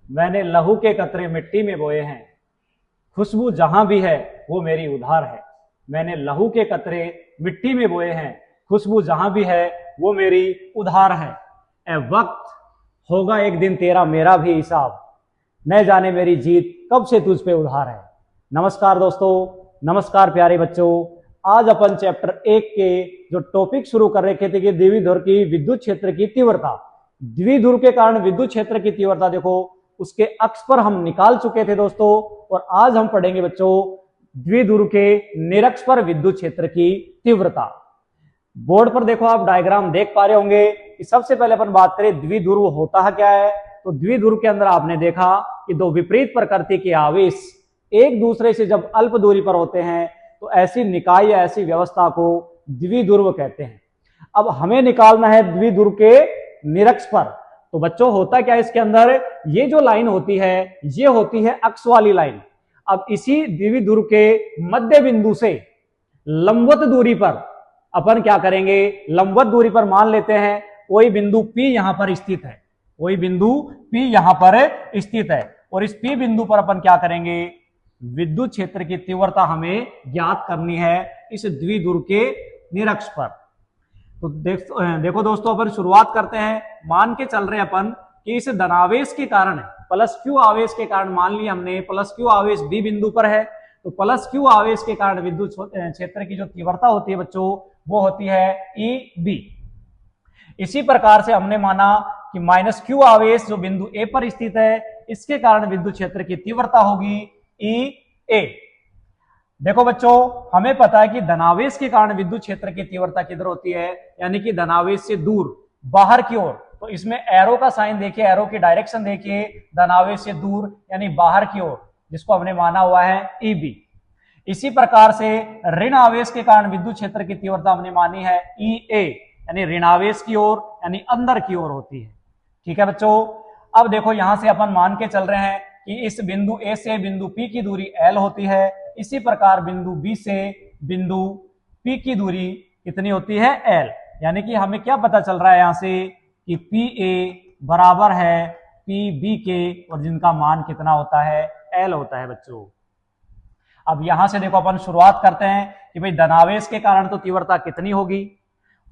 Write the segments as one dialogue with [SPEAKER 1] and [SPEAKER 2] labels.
[SPEAKER 1] मैंने लहू के कतरे मिट्टी में बोए हैं, खुशबू जहां भी है वो मेरी उधार है। मैंने लहू के कतरे मिट्टी में बोए हैं, खुशबू जहां भी है वो मेरी उधार है। ए वक्त, होगा एक दिन तेरा मेरा भी हिसाब, न जाने मेरी जीत कब से तुझ पे उधार है। नमस्कार दोस्तों, नमस्कार प्यारे बच्चों। आज अपन चैप्टर 1 के जो टॉपिक शुरू कर रखे थे कि द्विध्रुव की विद्युत क्षेत्र की तीव्रता, द्विध्रुव के कारण विद्युत क्षेत्र की तीव्रता देखो उसके अक्ष पर हम निकाल चुके थे दोस्तों। और आज हम पढ़ेंगे बच्चों द्विध्रुव के निरक्ष पर विद्युत क्षेत्र की तीव्रता। बोर्ड पर देखो आप डायग्राम देख पा रहे होंगे कि सबसे पहले अपन बात करें द्विध्रुव होता है क्या है। तो द्विध्रुव के अंदर आपने देखा कि दो विपरीत प्रकृति के आवेश एक दूसरे से जब अल्प दूरी पर होते हैं तो ऐसी निकाय या ऐसी व्यवस्था को द्विध्रुव कहते हैं। अब हमें निकालना है द्विध्रुव के निरक्ष पर। तो बच्चों होता क्या है इसके अंदर, ये जो लाइन होती है ये होती है अक्ष वाली लाइन। अब इसी द्विध्रुव के मध्य बिंदु से लंबवत दूरी पर अपन क्या करेंगे, लंबवत दूरी पर मान लेते हैं कोई बिंदु P यहां पर स्थित है, कोई बिंदु P यहां पर स्थित है। और इस P बिंदु पर अपन क्या करेंगे, विद्युत क्षेत्र की तीव्रता हमें ज्ञात करनी है इस द्विध्रुव के निरक्ष पर। तो देखो दोस्तों, अपन शुरुआत करते हैं। मान के चल रहे हैं अपन कि इस धनावेश के कारण, प्लस क्यू आवेश के कारण मान लिया हमने प्लस क्यू आवेश B बिंदु पर है। तो प्लस क्यू आवेश के कारण विद्युत क्षेत्र की जो तीव्रता होती है बच्चों वो होती है EB। इसी प्रकार से हमने माना कि माइनस क्यू आवेश जो बिंदु A पर स्थित है इसके कारण विद्युत क्षेत्र की तीव्रता होगी EA। देखो बच्चों, हमें पता है कि धनावेश के कारण विद्युत क्षेत्र की तीव्रता किधर होती है, यानी कि धनावेश से दूर बाहर की ओर। तो इसमें एरो का साइन देखिए, एरो की डायरेक्शन देखिए, धनावेश से दूर यानी बाहर की ओर, जिसको हमने माना हुआ है EB। इसी प्रकार से ऋण आवेश के कारण विद्युत क्षेत्र की तीव्रता हमने मानी है EA, यानी ऋणावेश की ओर यानी अंदर की ओर होती है। ठीक है बच्चों, अब देखो यहां से अपन मान के चल रहे हैं कि इस बिंदु A से बिंदु P की दूरी L होती है। इसी प्रकार बिंदु B से बिंदु P की दूरी कितनी होती है, L। यानी कि हमें क्या पता चल रहा है यहां से कि PA बराबर है PB के, और जिनका मान कितना होता है, L होता है बच्चों। अब यहां से देखो अपन शुरुआत करते हैं कि भाई धनावेश के कारण तो तीव्रता कितनी होगी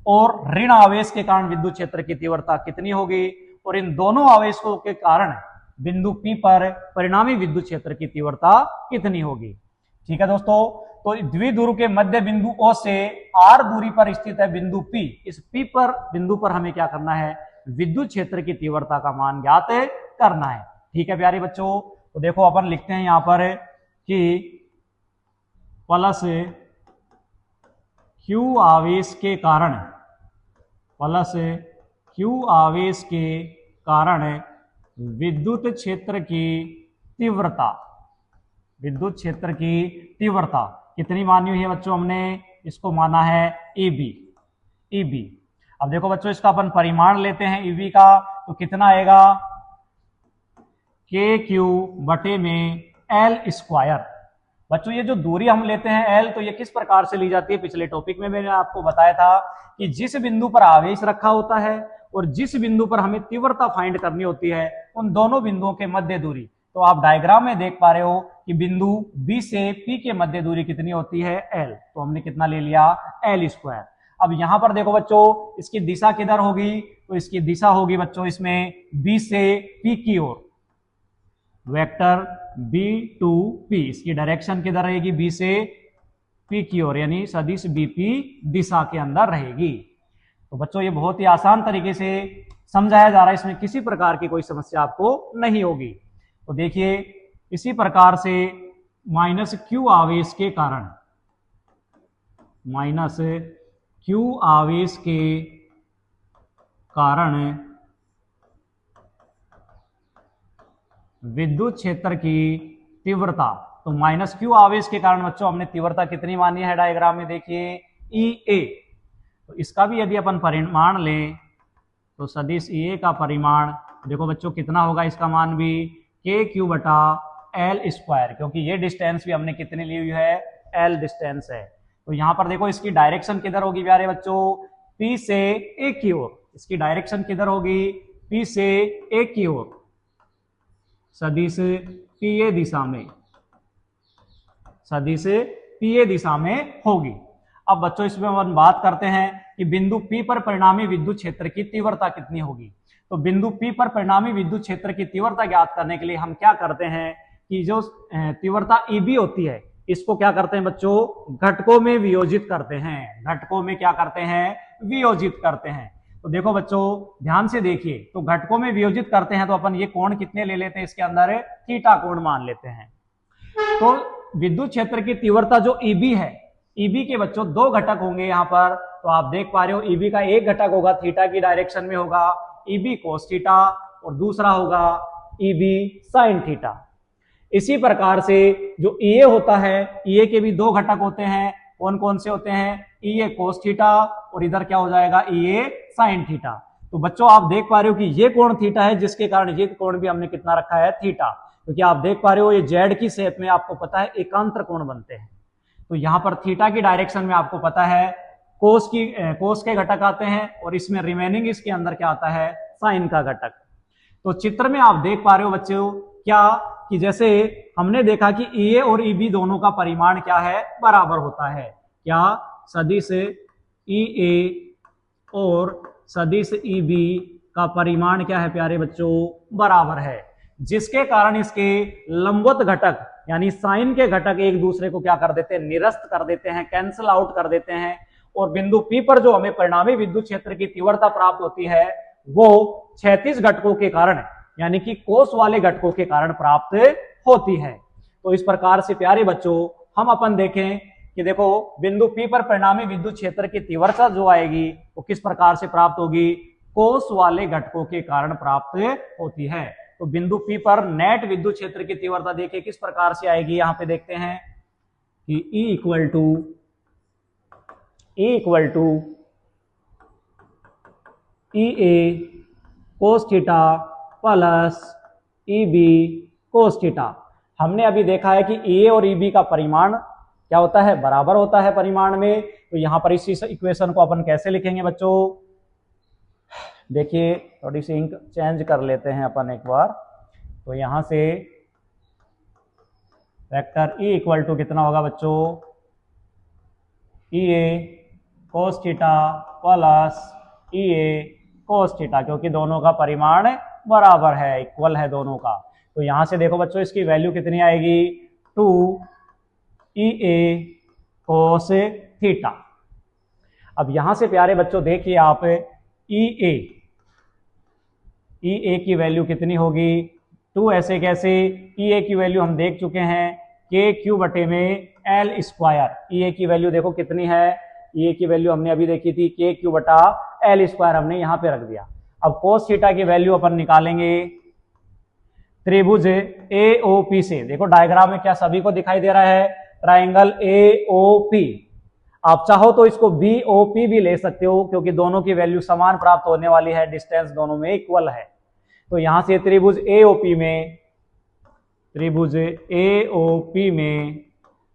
[SPEAKER 1] और ऋण आवेश के कारण विद्युत क्षेत्र की तीव्रता कितनी होगी, और इन दोनों आवेशों के कारण बिंदु P पर परिणामी विद्युत क्षेत्र की तीव्रता कितनी होगी। ठीक है दोस्तों, तो द्विध्रुव के मध्य बिंदु O से R दूरी पर स्थित है बिंदु P। इस P पर बिंदु पर हमें क्या करना है, विद्युत क्षेत्र की तीव्रता का मान ज्ञात करना है। ठीक है प्यारे बच्चों, तो देखो अपन लिखते हैं यहां पर कि प्लस Q आवेश के कारण, प्लस Q आवेश के कारण विद्युत क्षेत्र की तीव्रता, विद्युत क्षेत्र की तीव्रता कितनी मानी हुई है बच्चों, हमने इसको माना है EB। अब देखो बच्चों इसका अपन परिमाण लेते हैं EB का, तो कितना आएगा, KQ बटे में L स्क्वायर। बच्चों ये जो दूरी हम लेते हैं L, तो ये किस प्रकार से ली जाती है, पिछले टॉपिक में मैंने आपको बताया था कि जिस बिंदु पर आवेश रखा होता है और जिस बिंदु पर हमें तीव्रता फाइंड करनी होती है उन दोनों बिंदुओं के मध्य दूरी। तो आप डायग्राम में देख पा रहे हो कि बिंदु B से P के मध्य दूरी कितनी होती है, L। तो हमने कितना ले लिया, L स्क्वायर। अब यहां पर देखो बच्चों इसकी दिशा किधर होगी, तो इसकी दिशा होगी बच्चों इसमें B से P की ओर, वेक्टर B to P। इसकी डायरेक्शन किधर रहेगी, B से P की ओर, यानी सदिश BP दिशा के अंदर रहेगी। तो बच्चों ये बहुत ही आसान तरीके से समझाया जा रहा है, इसमें किसी प्रकार की कोई समस्या आपको नहीं होगी। तो देखिए इसी प्रकार से माइनस Q आवेश के कारण, माइनस Q आवेश के कारण विद्युत क्षेत्र की तीव्रता, तो माइनस Q आवेश के कारण बच्चों हमने तीव्रता कितनी मानी है, डायग्राम में देखिए EA। तो इसका भी यदि अपन परिमाण लें तो सदिश EA का परिमाण देखो बच्चों कितना होगा, इसका मान भी KQ बटा L स्क्वायर, क्योंकि ये डिस्टेंस भी हमने कितनी ली हुई है, L डिस्टेंस है। तो यहां पर देखो इसकी डायरेक्शन किधर होगी प्यारे बच्चों, P से A की ओर। इसकी डायरेक्शन किधर होगी, P से A की ओर। सदिश पीए दिशा में, सदिश पीए दिशा में होगी। अब बच्चों इसमें हम बात करते हैं कि बिंदु P पर परिणामी विद्युत क्षेत्र की तीव्रता कितनी होगी। तो बिंदु P पर परिणामी विद्युत क्षेत्र की तीव्रता ज्ञात करने के लिए हम क्या करते हैं कि जो तीव्रता EB होती है इसको क्या करते हैं बच्चों, घटकों में वियोजित करते हैं। घटकों में क्या करते हैं, वियोजित करते हैं। तो देखो बच्चों ध्यान से देखिए, तो घटकों में वियोजित करते हैं तो अपन ये कोण कितने ले लेते हैं, इसके अंदर थीटा कोण मान लेते हैं। तो विद्युत क्षेत्र की तीव्रता जो EB है, EB के बच्चों दो घटक होंगे यहाँ पर। तो आप देख पा रहे हो EB का एक घटक होगा थीटा की डायरेक्शन में होगा EB cos थीटा, और दूसरा होगा EB sin थीटा। इसी प्रकार से जो EA होता है, EA के भी दो घटक होते हैं। कौन कौन से होते हैं, EA cos थीटा और इधर क्या हो जाएगा EA sin थीटा। तो बच्चों आप देख पा रहे हो कि ये कोण थीटा है, जिसके कारण ये कोण भी हमने कितना रखा है, थीटा। क्योंकि आप देख पा रहे हो ये जेड की शेप में आपको पता है एकांतर कोण बनते हैं। तो यहां पर थीटा की डायरेक्शन में आपको पता है कोस के घटक आते हैं, और इसमें रिमेनिंग इसके अंदर क्या आता है, साइन का घटक। तो चित्र में आप देख पा रहे हो बच्चों क्या कि जैसे हमने देखा कि EA और EB दोनों का परिमाण क्या है, बराबर होता है। क्या, सदिश EA और सदिश EB का परिमाण क्या है प्यारे बच्चों, बराबर है। जिसके कारण इसके लंबवत घटक यानी साइन के घटक एक दूसरे को क्या कर देते हैं, निरस्त कर देते हैं, कैंसिल आउट कर देते हैं। और बिंदु P पर जो हमें परिणामी विद्युत क्षेत्र की तीव्रता प्राप्त होती है वो क्षैतिज घटकों के कारण यानी कि कोस वाले घटकों के कारण प्राप्त होती है। तो इस प्रकार से प्यारे बच्चों हम अपन देखें कि देखो बिंदु P पर परिणामी विद्युत क्षेत्र की तीव्रता जो आएगी वो किस प्रकार से प्राप्त होगी, कोस वाले घटकों के कारण प्राप्त होती है। तो बिंदु P पर नेट विद्युत क्षेत्र की तीव्रता देखिए किस प्रकार से आएगी, यहां पे देखते हैं कि E equal to EA cos theta plus EB cos theta. हमने अभी देखा है कि EA और EB का परिमाण क्या होता है, बराबर होता है परिमाण में। तो यहां पर इसी इक्वेशन को अपन कैसे लिखेंगे बच्चों, देखिए थोड़ी सी इंक चेंज कर लेते हैं अपन एक बार। तो यहां से वेक्टर E इक्वल टू कितना होगा बच्चों, EA cos theta plus EA cos theta, क्योंकि दोनों का परिमाण बराबर है, इक्वल है दोनों का। तो यहां से देखो बच्चों इसकी वैल्यू कितनी आएगी, 2EA cos थीटा। अब यहां से प्यारे बच्चों देखिए आप EA की वैल्यू कितनी होगी, 2 ऐसे कैसे, EA की वैल्यू हम देख चुके हैं KQ बटे में L स्क्वायर। EA की वैल्यू देखो कितनी है, EA की वैल्यू हमने अभी देखी थी KQ बटा L स्क्वायर, हमने यहां पे रख दिया। अब cos थीटा की वैल्यू अपन निकालेंगे त्रिभुज AOP से। देखो डायग्राम में क्या सभी को दिखाई दे रहा है, ट्राइंगल AOP। आप चाहो तो इसको BOP भी ले सकते हो, क्योंकि दोनों की वैल्यू समान प्राप्त होने वाली है, डिस्टेंस दोनों में इक्वल है। तो यहां से त्रिभुज AOP में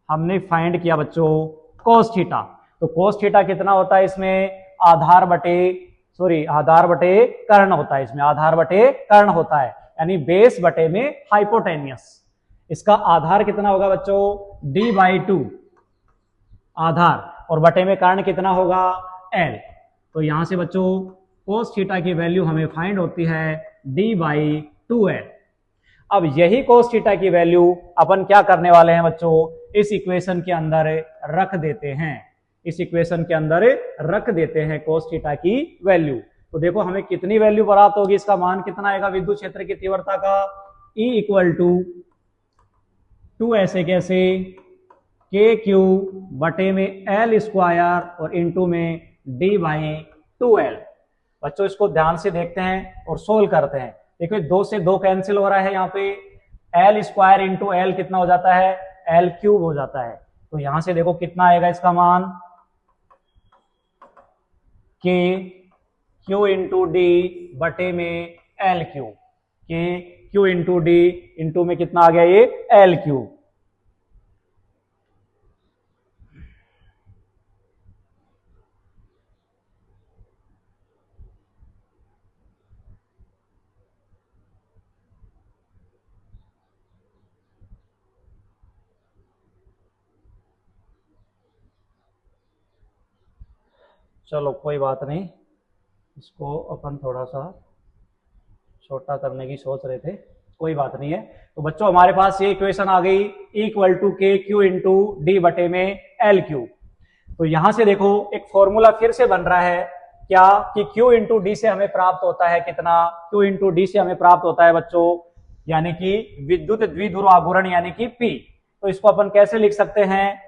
[SPEAKER 1] हमने फाइंड किया बच्चों cos थीटा। तो cos थीटा कितना होता है इसमें, आधार बटे कर्ण होता है, इसमें आधार बटे कर्ण होता है, यानी बेस बटे में हाइपोटेनियस। इसका आधार कितना होगा बच्चों, D/2 आधार, और बटे में कर्ण कितना होगा, L। तो यहां से बच्चों cos थीटा की वैल्यू हमें फाइंड होती है D/2L। अब यही cos थीटा की वैल्यू अपन क्या करने वाले हैं बच्चों, इस इक्वेशन के अंदर रख देते हैं, इस इक्वेशन के अंदर रख देते हैं cos थीटा की वैल्यू। तो देखो हमें कितनी वैल्यू प्राप्त होगी, इसका मान कितना आएगा विद्युत क्षेत्र की तीव्रता का, E इक्वल टू 2 ऐसे कैसे KQ बटे में L स्क्वायर और इंटू में D/2L। बच्चों इसको ध्यान से देखते हैं और सोल्व करते हैं। देखो 2 से 2 कैंसिल हो रहा है, यहाँ पे L स्क्वायर इंटू L कितना हो जाता है, L क्यूब हो जाता है। तो यहां से देखो कितना आएगा इसका मान, KQ इंटू D बटे में L cube, KQ into D into में कितना आ गया ये L क्यूब। चलो कोई बात नहीं, इसको अपन थोड़ा सा छोटा करने की सोच रहे थे, कोई बात नहीं है। तो बच्चों हमारे पास ये इक्वेशन आ गई इक्वल टू के क्यू इंटू डी बटे में एल क्यू। तो यहां से देखो एक फॉर्मूला फिर से बन रहा है क्या कि Q इंटू डी से हमें प्राप्त होता है कितना, Q इंटू डी से हमें प्राप्त होता है बच्चों यानी कि विद्युत द्विध्रुव आघूर्ण यानी कि P। तो इसको अपन कैसे लिख सकते हैं,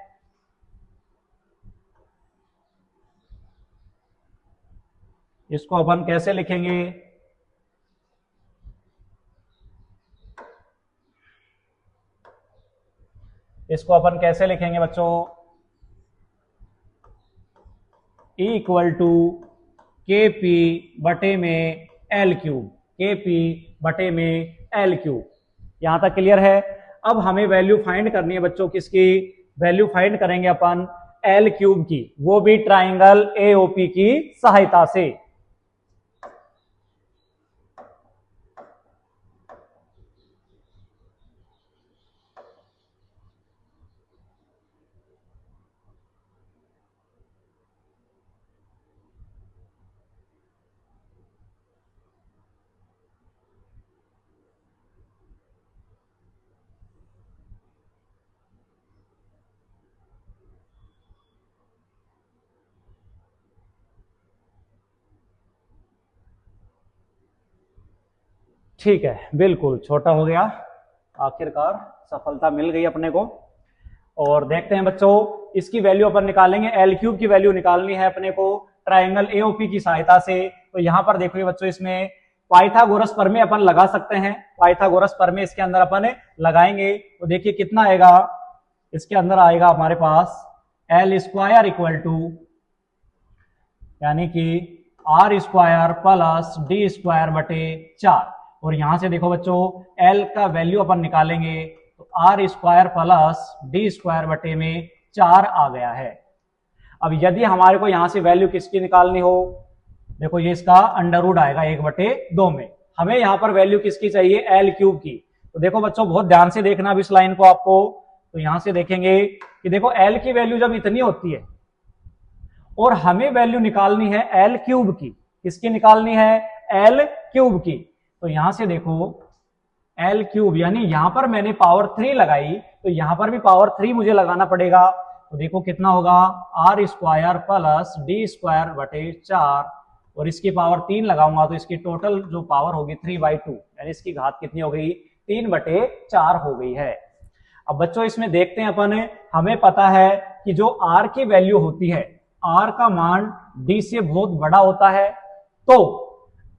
[SPEAKER 1] इसको अपन कैसे लिखेंगे, इसको अपन कैसे लिखेंगे बच्चों, E इक्वल टू के पी बटे में एल क्यूब, के पी बटे में एल क्यूब। यहां तक क्लियर है। अब हमें वैल्यू फाइंड करनी है बच्चों, किसकी वैल्यू फाइंड करेंगे अपन, एल क्यूब की, वो भी ट्राइंगल एओपी की सहायता से। ठीक है, बिल्कुल छोटा हो गया, आखिरकार सफलता मिल गई अपने को। और देखते हैं बच्चों, इसकी वैल्यू अपन निकालेंगे, एल क्यूब की वैल्यू निकालनी है अपने को ट्राइंगल एओपी की सहायता से। तो यहां पर देखिए बच्चों, इसमें पाइथागोरस प्रमेय अपन लगा सकते हैं, पाइथागोरस प्रमेय इसके अंदर अपन लगाएंगे तो देखिए कितना आएगा, इसके अंदर आएगा हमारे पास एल स्क्वायर इक्वल टू यानी कि R square plus D square बटे 4। और यहां से देखो बच्चों एल का वैल्यू अपन निकालेंगे तो R square plus D square बटे में 4 आ गया है। अब यदि हमारे को यहां से वैल्यू किसकी निकालनी हो, देखो ये इसका अंडर रूट आएगा 1/2 में, हमें यहां पर वैल्यू किसकी चाहिए, एल क्यूब की। तो देखो बच्चों बहुत ध्यान से देखना अब इस लाइन को आपको, तो यहां से देखेंगे कि देखो एल की वैल्यू जब इतनी होती है और हमें वैल्यू निकालनी है एल क्यूब की, किसकी निकालनी है, एल क्यूब की। तो यहां से देखो एल क्यूब यानी यहां पर मैंने पावर 3 लगाई, तो यहां पर भी पावर 3 मुझे लगाना पड़ेगा। तो देखो कितना होगा, R square plus D square बटे 4 और इसकी पावर 3 लगाऊंगा तो इसकी टोटल जो पावर होगी 3/2 यानी इसकी घात कितनी हो गई, 3/4 हो गई है। अब बच्चों इसमें देखते हैं अपन, हमें पता है कि जो आर की वैल्यू होती है, आर का मान डी से बहुत बड़ा होता है, तो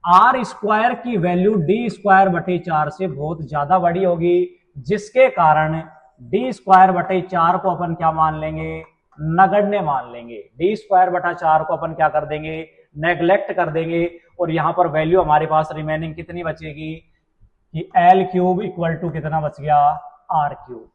[SPEAKER 1] आर स्क्वायर की वैल्यू डी स्क्वायर बटे 4 से बहुत ज्यादा बड़ी होगी, जिसके कारण डी स्क्वायर बटे 4 को अपन क्या मान लेंगे, नगण्य मान लेंगे। डी स्क्वायर बटा 4 को अपन क्या कर देंगे, नेग्लेक्ट कर देंगे। और यहां पर वैल्यू हमारे पास रिमेनिंग कितनी बचेगी कि एल क्यूब इक्वल टू कितना बच गया, आर क्यूब।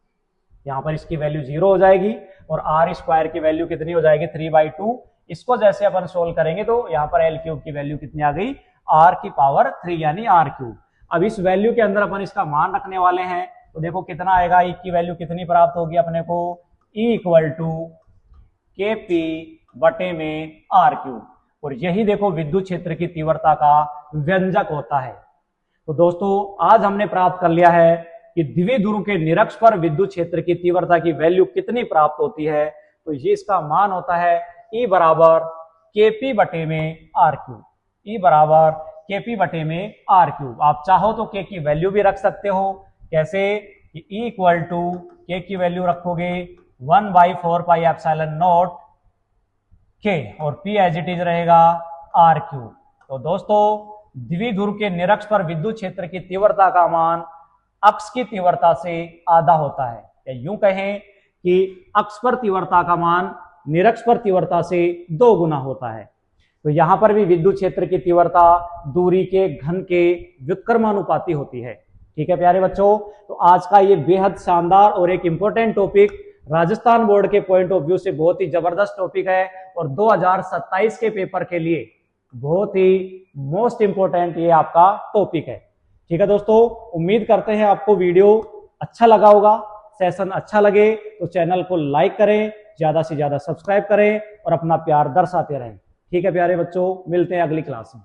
[SPEAKER 1] यहां पर इसकी वैल्यू 0 हो जाएगी और आर स्क्वायर की वैल्यू कितनी हो जाएगी, 3/2। इसको जैसे अपन सोल्व करेंगे तो यहां पर एल क्यूब की वैल्यू कितनी आ गई, आर की पावर 3 यानी आर क्यूब। अब इस वैल्यू के अंदर अपन इसका मान रखने वाले हैं, तो देखो कितना आएगा, ई की वैल्यू कितनी प्राप्त होगी अपने को, ई इक्वल टू के पी बटे में आर क्यूब। और यही देखो विद्युत क्षेत्र की तीव्रता का व्यंजक होता है। तो दोस्तों आज हमने प्राप्त कर लिया है कि द्विध्रुव के निरक्ष पर विद्युत क्षेत्र की तीव्रता की वैल्यू कितनी प्राप्त होती है। तो ये इसका मान होता है ई बराबर केपी बटे में आर क्यूब, ई बराबर केपी बटे में आर क्यूब। आप चाहो तो के की वैल्यू भी रख सकते हो, कैसे कि ई इक्वल टू के की वैल्यू रखोगे 1/4 पाई एप्सिलॉन नॉट के और पी एज इट इज रहेगा आर क्यूब। तो दोस्तों द्विध्रुव के निरक्ष पर विद्युत क्षेत्र की तीव्रता का मान अक्ष की तीव्रता से आधा होता है, या यूं कहें कि अक्ष पर तीव्रता का मान निरक्ष पर तीव्रता से 2 गुना होता है। तो यहां पर भी विद्युत क्षेत्र की तीव्रता दूरी के घन के व्युत्क्रमानुपाती होती है। ठीक है प्यारे बच्चों, तो आज का ये बेहद शानदार और एक इंपॉर्टेंट टॉपिक, राजस्थान बोर्ड के पॉइंट ऑफ व्यू से बहुत ही जबरदस्त टॉपिक है और 2027 के पेपर के लिए बहुत ही मोस्ट इंपॉर्टेंट ये आपका टॉपिक है। ठीक है दोस्तों, उम्मीद करते हैं आपको वीडियो अच्छा लगा होगा। सेशन अच्छा लगे तो चैनल को लाइक करें, ज्यादा से ज्यादा सब्सक्राइब करें और अपना प्यार दर्शाते रहें। ठीक है प्यारे बच्चों, मिलते हैं अगली क्लास में।